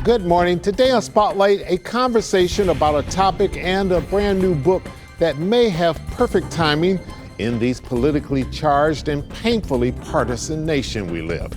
Good morning. Today on Spotlight, a conversation about a topic and a brand new book that may have perfect timing in these politically charged and painfully partisan nation we live.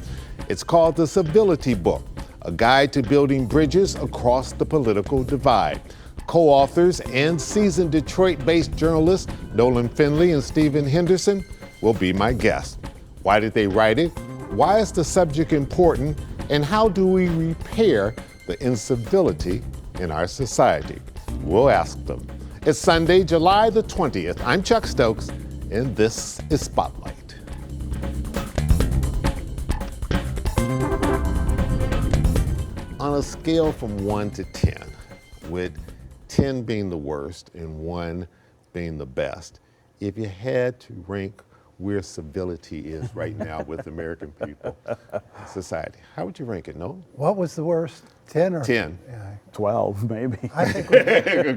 It's called the Civility book, a guide to building bridges across the political divide. Co-authors and seasoned Detroit-based journalists Nolan Finley and Stephen Henderson will be my guests. Why did they write it? Why is the subject important? And how do we repair the incivility in our society? We'll ask them. It's Sunday, July the 20th. I'm Chuck Stokes, and this is Spotlight. On a scale from 1 to 10, with 10 being the worst and 1 being the best, if you had to rank where civility is right now with American people, society, how would you rank it, Nolan? What was the worst, 10 or? 10. Yeah, 12, maybe. I think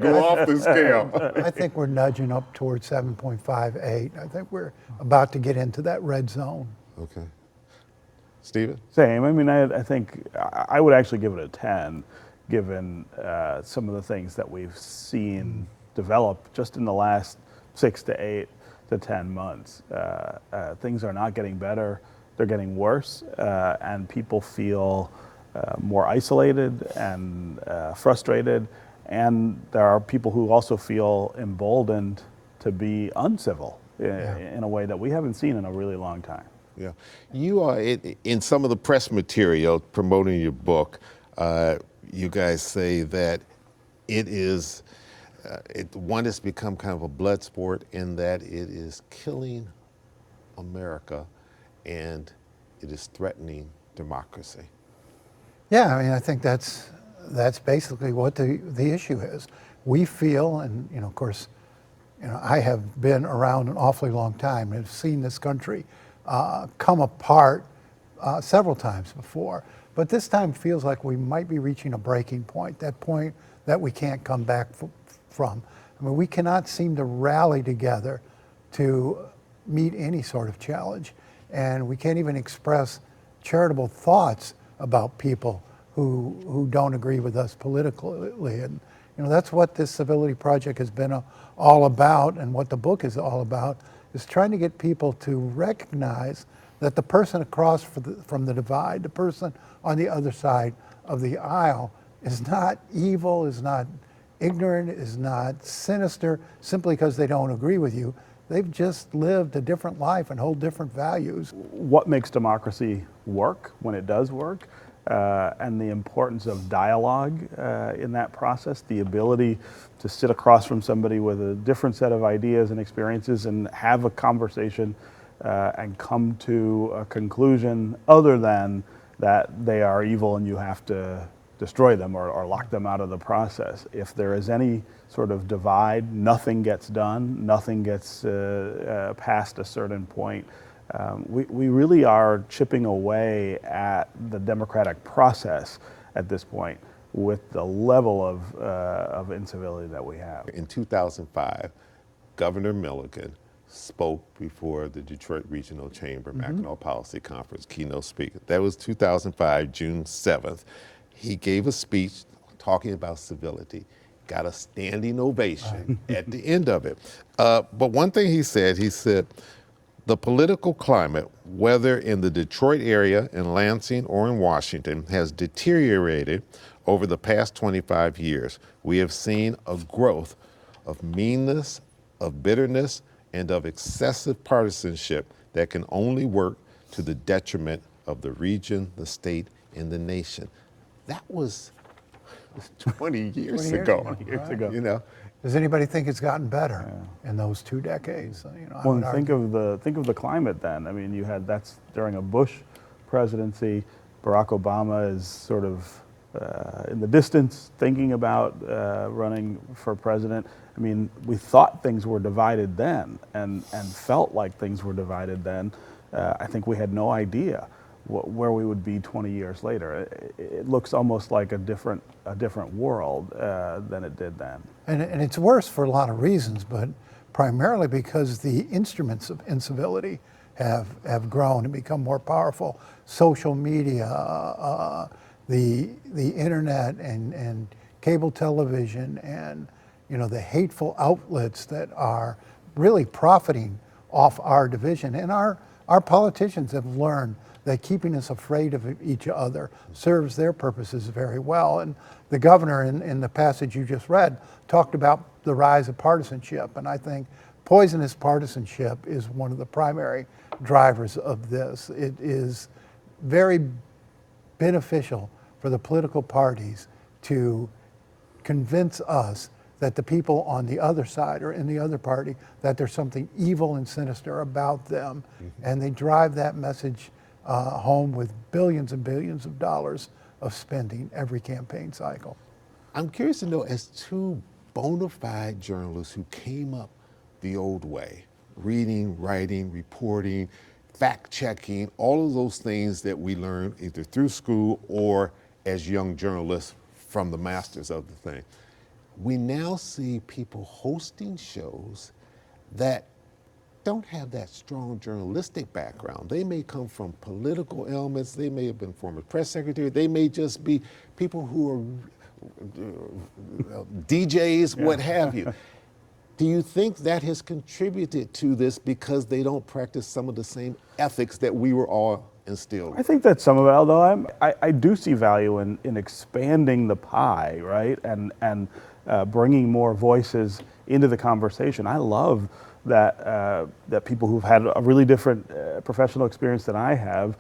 Go off the scale. I think we're nudging up towards 7.5, 8. I think we're about to get into that red zone. Okay. Stephen? Same. I mean, I think I would actually give it a 10, given some of the things that we've seen develop just in the last 6 to 8 to 10 months. Things are not getting better, they're getting worse, and people feel more isolated and frustrated, and there are people who also feel emboldened to be uncivil in a way that we haven't seen in a really long time. Yeah. You are, in some of the press material promoting your book, you guys say that it is, one has become kind of a blood sport in that it is killing America and it is threatening democracy. Yeah, I mean, I think that's basically what the issue is. We feel, and of course, I have been around an awfully long time and have seen this country come apart several times before, but this time feels like we might be reaching a breaking point, that point that we can't come back from. I mean, we cannot seem to rally together to meet any sort of challenge, and we can't even express charitable thoughts about people who don't agree with us politically. And that's what this Civility Project has been all about, and what the book is all about, is trying to get people to recognize that the person across from the divide, the person on the other side of the aisle, is not evil, is not ignorant, is not sinister simply because they don't agree with you. They've just lived a different life and hold different values. What makes democracy work when it does work, and the importance of dialogue in that process, the ability to sit across from somebody with a different set of ideas and experiences and have a conversation and come to a conclusion other than that they are evil and you have to destroy them or lock them out of the process. If there is any sort of divide, nothing gets done, nothing gets past a certain point. We really are chipping away at the democratic process at this point with the level of incivility that we have. In 2005, Governor Milliken spoke before the Detroit Regional Chamber Mackinac Policy Conference, keynote speaker. That was 2005, June 7th. He gave a speech talking about civility, got a standing ovation at the end of it. But one thing he said, the political climate, whether in the Detroit area, in Lansing, or in Washington, has deteriorated over the past 25 years. We have seen a growth of meanness, of bitterness, and of excessive partisanship that can only work to the detriment of the region, the state, and the nation. That was 20 years ago. Does anybody think it's gotten better in those 2 decades? Well, think of the climate then. I mean, that's during a Bush presidency. Barack Obama is sort of in the distance thinking about running for president. I mean, we thought things were divided then and felt like things were divided then. I think we had no idea where we would be 20 years later. It looks almost like a different world than it did then. And it's worse for a lot of reasons, but primarily because the instruments of incivility have grown and become more powerful. Social media, the internet and cable television and the hateful outlets that are really profiting off our division. And our politicians have learned that keeping us afraid of each other serves their purposes very well. And the governor in the passage you just read talked about the rise of partisanship. And I think poisonous partisanship is one of the primary drivers of this. It is very beneficial for the political parties to convince us that the people on the other side or in the other party, that there's something evil and sinister about them. And they drive that message home with billions and billions of dollars of spending every campaign cycle. I'm curious to know, as two bona fide journalists who came up the old way, reading, writing, reporting, fact checking, all of those things that we learned either through school or as young journalists from the masters of the thing. We now see people hosting shows that don't have that strong journalistic background. They may come from political elements, they may have been former press secretary, they may just be people who are DJs, what have you. Do you think that has contributed to this because they don't practice some of the same ethics that we were all instilled? I think that's some of it, although I do see value in expanding the pie, right? And bringing more voices into the conversation. I love that people who've had a really different professional experience than I have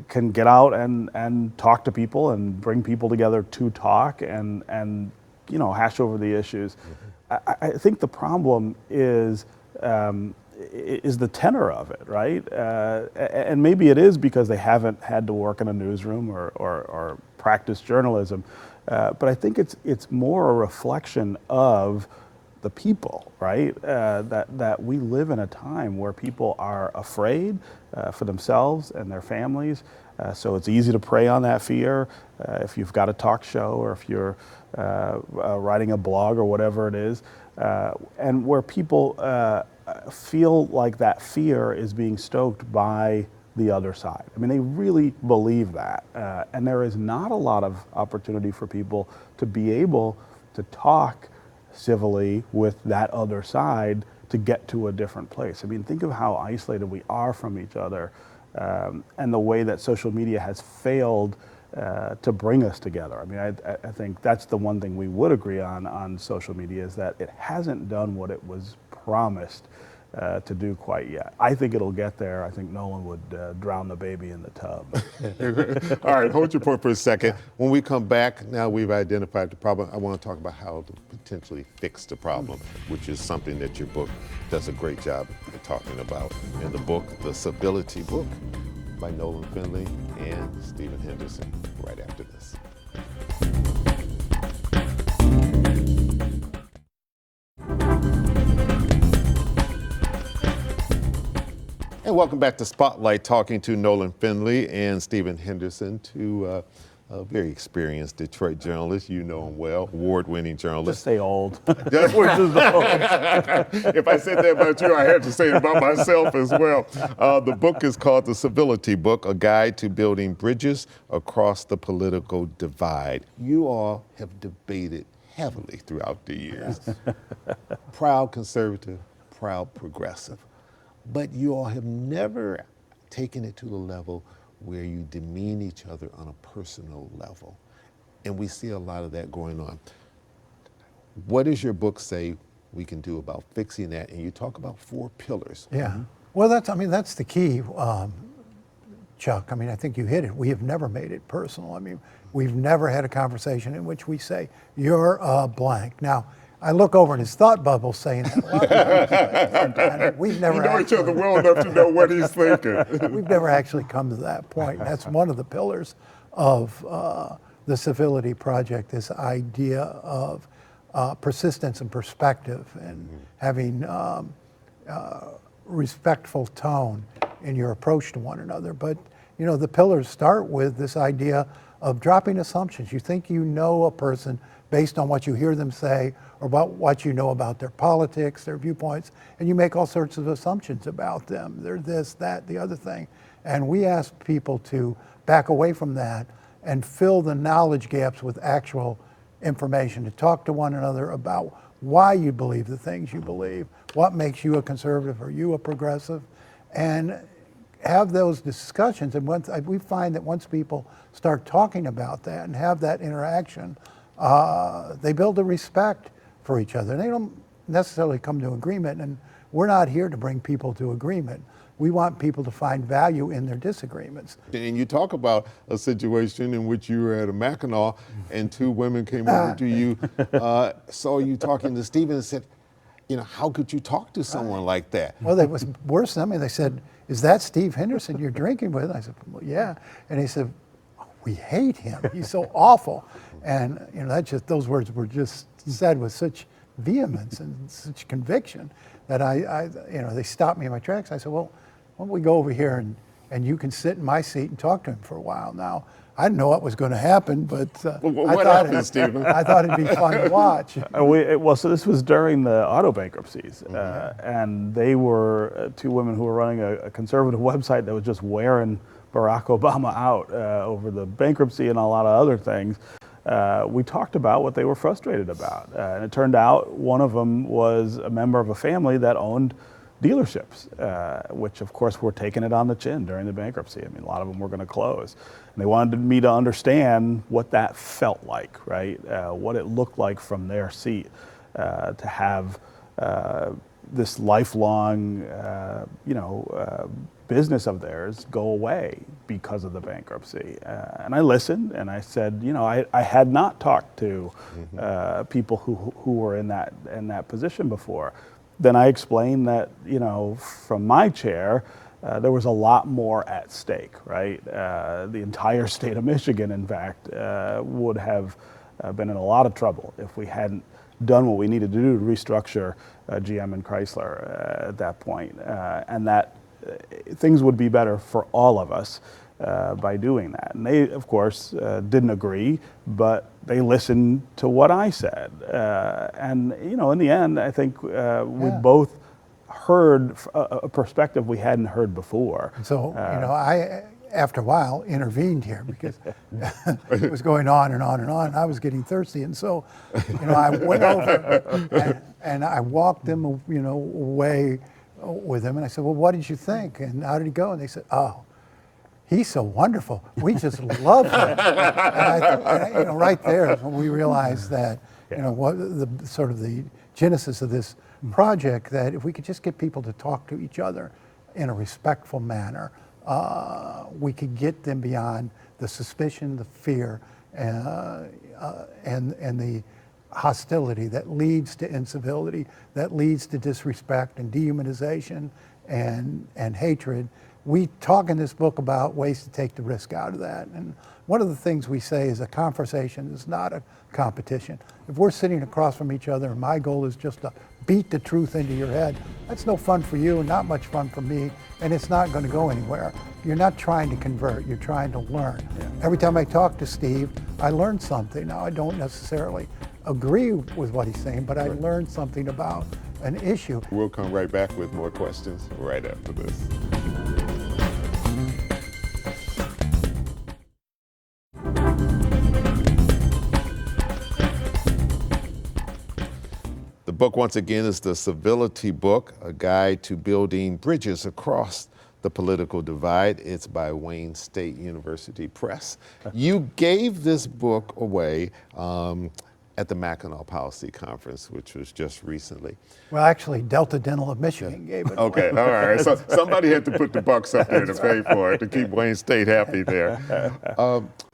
can get out and talk to people and bring people together to talk and hash over the issues. I think the problem is the tenor of it, right? And maybe it is because they haven't had to work in a newsroom or practice journalism. But I think it's more a reflection of the people, right? That we live in a time where people are afraid for themselves and their families. So it's easy to prey on that fear if you've got a talk show or if you're writing a blog or whatever it is. And where people feel like that fear is being stoked by the other side. I mean, they really believe that. And there is not a lot of opportunity for people to be able to talk civilly with that other side to get to a different place. I mean, think of how isolated we are from each other and the way that social media has failed to bring us together. I mean, I think that's the one thing we would agree on social media is that it hasn't done what it was promised to do quite yet. I think it'll get there. I think Nolan would drown the baby in the tub. All right, hold your point for a second. When we come back, now we've identified the problem, I want to talk about how to potentially fix the problem, which is something that your book does a great job of talking about. In the book, The Civility book, by Nolan Finley and Stephen Henderson, right after this. And welcome back to Spotlight, talking to Nolan Finley and Stephen Henderson, two very experienced Detroit journalists. You know them well, award-winning journalists. Just say old. Just which is old. If I said that about you, I had to say it about myself as well. The book is called The Civility Book, A Guide to Building Bridges Across the Political Divide. You all have debated heavily throughout the years. Proud conservative, proud progressive. But you all have never taken it to the level where you demean each other on a personal level. And we see a lot of that going on. What does your book say we can do about fixing that? And you talk about 4 pillars. Yeah. Well, that's the key, Chuck. I mean, I think you hit it. We have never made it personal. I mean, we've never had a conversation in which we say, you're a blank. Now, I look over in his thought bubble saying that. We've never know each other well enough to know what he's thinking. We've never actually come to that point. That's one of the pillars of the Civility Project, this idea of persistence and perspective and having respectful tone in your approach to one another. But, the pillars start with this idea of dropping assumptions. You think you know a person based on what you hear them say or about what you know about their politics, their viewpoints, and you make all sorts of assumptions about them. They're this, that, the other thing. And we ask people to back away from that and fill the knowledge gaps with actual information, to talk to one another about why you believe the things you believe, what makes you a conservative or you a progressive, and have those discussions. And we find that once people start talking about that and have that interaction, they build a respect for each other. They don't necessarily come to agreement, and we're not here to bring people to agreement. We want people to find value in their disagreements. And you talk about a situation in which you were at a Mackinac and two women came over to you, saw you talking to Stephen and said, how could you talk to someone like that? Well, it was worse than me. They said, "Is that Steve Henderson you're drinking with?" I said, "Well, yeah." And he said, "We hate him. He's so awful." And those words were just said with such vehemence and such conviction that they stopped me in my tracks. I said, "Well, why don't we go over here and you can sit in my seat and talk to him for a while." Now, I didn't know what was going to happen, but what happened, Stephen? I thought it'd be fun to watch. So this was during the auto bankruptcies, and they were two women who were running a conservative website that was just wearing Barack Obama out over the bankruptcy and a lot of other things. We talked about what they were frustrated about, and it turned out one of them was a member of a family that owned dealerships, which of course were taking it on the chin during the bankruptcy. I mean, a lot of them were going to close. And they wanted me to understand what that felt like, right? What it looked like from their seat to have this lifelong, business of theirs go away because of the bankruptcy. And I listened and I said, I had not talked to people who were in that position before. Then I explained that, from my chair, there was a lot more at stake, right? The entire state of Michigan, in fact, would have been in a lot of trouble if we hadn't done what we needed to do to restructure GM and Chrysler at that point, and that things would be better for all of us by doing that. And they, of course, didn't agree, but they listened to what I said. And, in the end, I think we both heard a perspective we hadn't heard before. So, I, after a while, intervened here because it was going on and on and on. I was getting thirsty. And so, I went over and I walked them, away with him. And I said, "Well, what did you think? And how did he go?" And they said, "Oh, he's so wonderful. We just love him." And right there is when we realized that, what the sort of the genesis of this project, that if we could just get people to talk to each other in a respectful manner, we could get them beyond the suspicion, the fear, and the hostility that leads to incivility, that leads to disrespect and dehumanization and hatred. We talk in this book about ways to take the risk out of that. And one of the things we say is a conversation is not a competition. If we're sitting across from each other and my goal is just to beat the truth into your head, that's no fun for you and not much fun for me, and it's not going to go anywhere. You're not trying to convert, you're trying to learn. Yeah. Every time I talk to Steve, I learn something. Now, I don't necessarily agree with what he's saying, but I learned something about an issue. We'll come right back with more questions right after this. The book, once again, is the Civility book, a guide to building bridges across the political divide. It's by Wayne State University Press. You gave this book away at the Mackinac Policy Conference, which was just recently. Well, actually, Delta Dental of Michigan gave it Okay, all right. So somebody had to put the bucks up there to pay for it, to keep Wayne State happy there.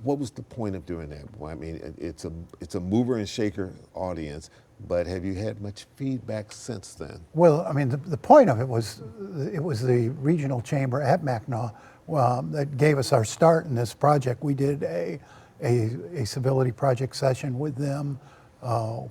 What was the point of doing that? Well, I mean, it's a mover and shaker audience, but have you had much feedback since then? Well, I mean, the point of it was the regional chamber at Mackinac that gave us our start in this project. We did a civility project session with them, a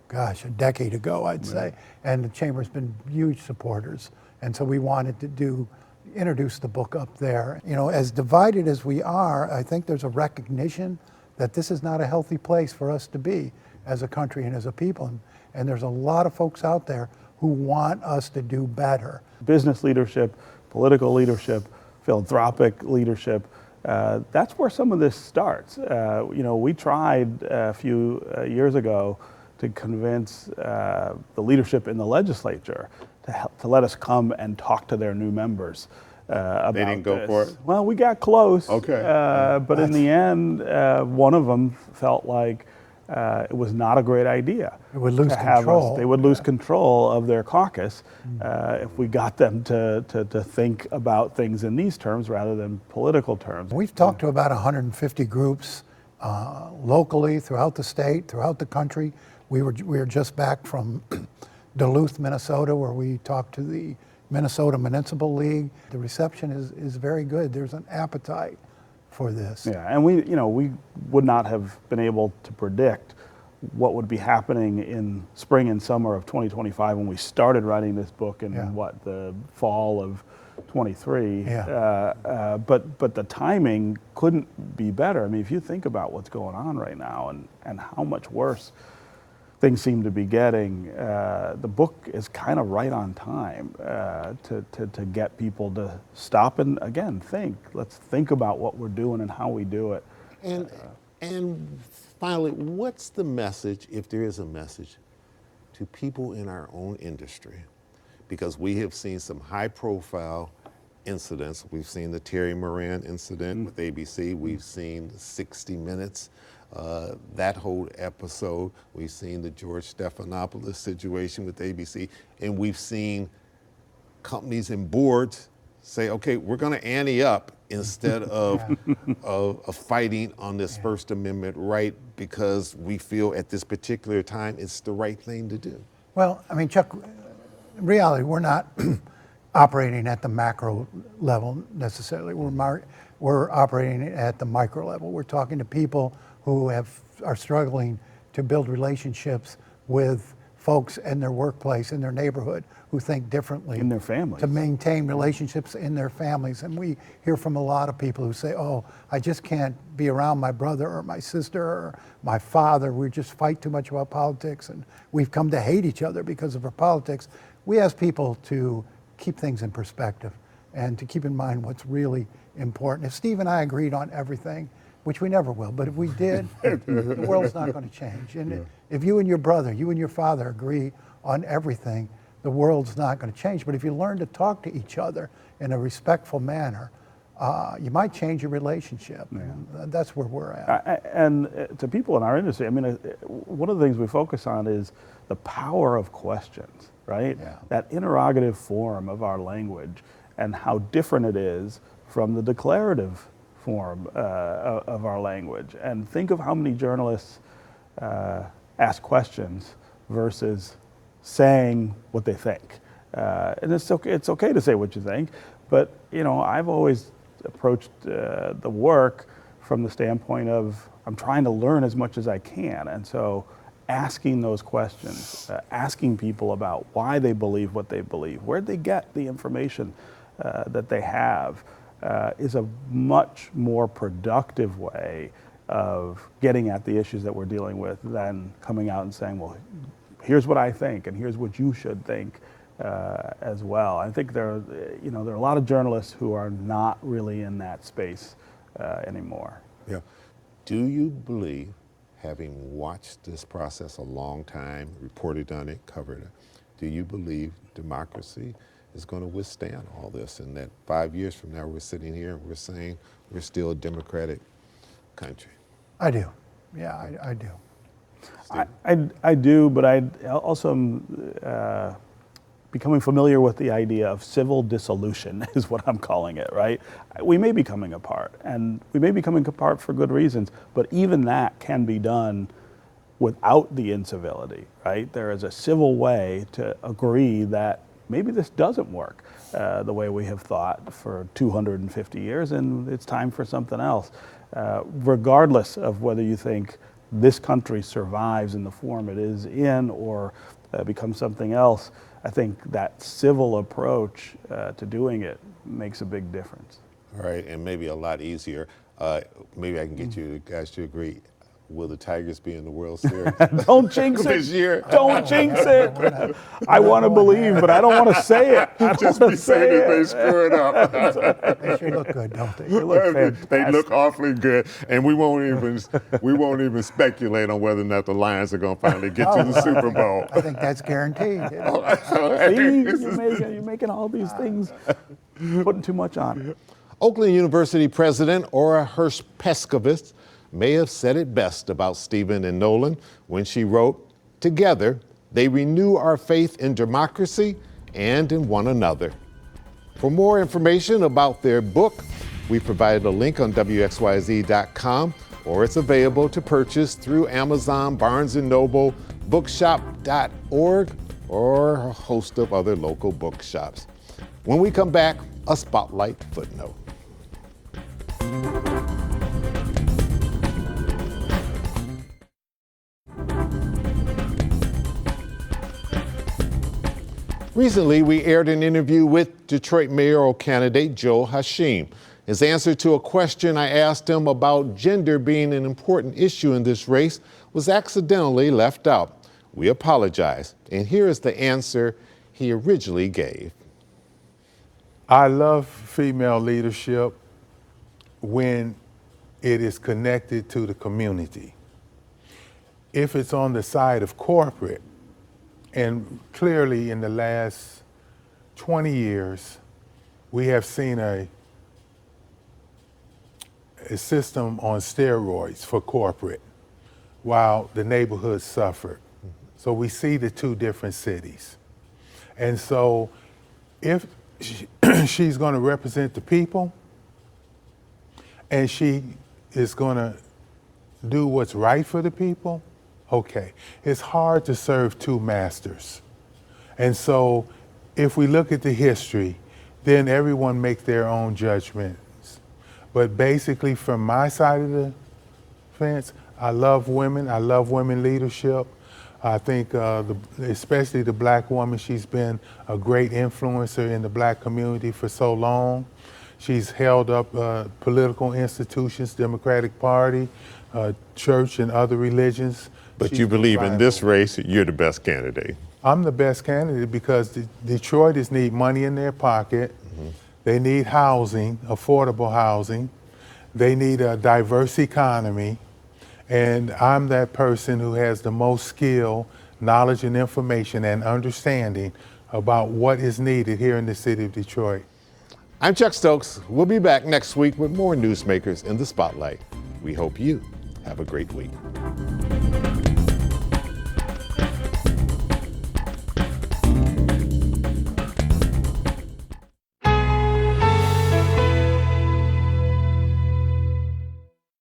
decade ago, I'd say. And the chamber's been huge supporters. And so we wanted to introduce the book up there. As divided as we are, I think there's a recognition that this is not a healthy place for us to be as a country and as a people. And there's a lot of folks out there who want us to do better. Business leadership, political leadership, philanthropic leadership, That's where some of this starts. We tried a few years ago to convince the leadership in the legislature to let us come and talk to their new members about They didn't go for it? Well, we got close. Okay. But in the end, one of them felt like it was not a great idea. It would lose to have control. They would lose control of their caucus if we got them to think about things in these terms rather than political terms. We've talked to about 150 groups locally, throughout the state, throughout the country. We were just back from Duluth, Minnesota, where we talked to the Minnesota Municipal League. The reception is very good. There's an appetite for this. Yeah, and we would not have been able to predict what would be happening in spring and summer of 2025 when we started writing this book in the fall of 23. Yeah. But the timing couldn't be better. I mean, if you think about what's going on right now and how much worse things seem to be getting, the book is kind of right on time to get people to stop and again think. Let's think about what we're doing and how we do it. And finally, what's the message, if there is a message, to people in our own industry? Because we have seen some high-profile incidents. We've seen the Terry Moran incident with ABC. We've seen 60 Minutes. That whole episode. We've seen the George Stephanopoulos situation with ABC, and we've seen companies and boards say, okay, we're going to ante up instead of fighting on this First Amendment right because we feel at this particular time it's the right thing to do. Well, I mean, Chuck, in reality, we're not operating at the macro level necessarily. We're operating at the micro level. We're talking to people who are struggling to build relationships with folks in their workplace, in their neighborhood, who think differently. In their families. To maintain relationships in their families. And we hear from a lot of people who say, oh, I just can't be around my brother or my sister or my father. We just fight too much about politics and we've come to hate each other because of our politics. We ask people to keep things in perspective and to keep in mind what's really important. If Steve and I agreed on everything, which we never will, but if we did, the world's not going to change. And if you and your brother, you and your father agree on everything, the world's not going to change. But if you learn to talk to each other in a respectful manner, you might change your relationship. Yeah. And that's where we're at. And to people in our industry, I mean, one of the things we focus on is the power of questions, right? Yeah. That interrogative form of our language and how different it is from the declarative form of our language. And think of how many journalists ask questions versus saying what they think. And it's okay to say what you think, but I've always approached the work from the standpoint of I'm trying to learn as much as I can. And so asking those questions, asking people about why they believe what they believe, where'd they get the information that they have, is a much more productive way of getting at the issues that we're dealing with than coming out and saying, well, here's what I think and here's what you should think as well. I think there are a lot of journalists who are not really in that space anymore. Yeah. Do you believe, having watched this process a long time, reported on it, covered it, do you believe democracy is going to withstand all this, and that 5 years from now we're sitting here and we're saying we're still a democratic country? I do. Yeah, I do. I do, but I also am becoming familiar with the idea of civil dissolution is what I'm calling it, right? We may be coming apart, and we may be coming apart for good reasons, but even that can be done without the incivility, right? There is a civil way to agree that maybe this doesn't work the way we have thought for 250 years, and it's time for something else. Regardless of whether you think this country survives in the form it is in or becomes something else, I think that civil approach to doing it makes a big difference. All right, and maybe a lot easier. Maybe I can get you guys to agree. Will the Tigers be in the World Series Don't jinx it. this year? Don't jinx it. I want to believe, but I don't want to say it. I don't Just wanna be saying that they screw it up. They sure look good, don't they? They look fantastic. They look awfully good, and we won't even speculate on whether or not the Lions are going to finally get to the Super Bowl. I think that's guaranteed. See, you're making all these things, putting too much on it. Oakland University President Ora Hirsch-Peskovitz may have said it best about Stephen and Nolan when she wrote, "Together, they renew our faith in democracy and in one another." For more information about their book, we provided a link on WXYZ.com, or it's available to purchase through Amazon, Barnes & Noble, bookshop.org, or a host of other local bookshops. When we come back, a Spotlight footnote. Recently, we aired an interview with Detroit mayoral candidate Joe Hashim. His answer to a question I asked him about gender being an important issue in this race was accidentally left out. We apologize, and here is the answer he originally gave. I love female leadership when it is connected to the community. If it's on the side of corporate, and clearly in the last 20 years, we have seen a system on steroids for corporate while the neighborhoods suffered. So we see the two different cities. And so if she's going to represent the people and she is going to do what's right for the people, okay. It's hard to serve two masters. And so if we look at the history, then everyone make their own judgments. But basically from my side of the fence, I love women. I love women leadership. I think especially the black woman, she's been a great influencer in the black community for so long. She's held up political institutions, Democratic Party, church and other religions. But you believe in this race, you're the best candidate. I'm the best candidate because Detroiters need money in their pocket. Mm-hmm. They need housing, affordable housing. They need a diverse economy. And I'm that person who has the most skill, knowledge and information and understanding about what is needed here in the city of Detroit. I'm Chuck Stokes. We'll be back next week with more newsmakers in the Spotlight. We hope you have a great week.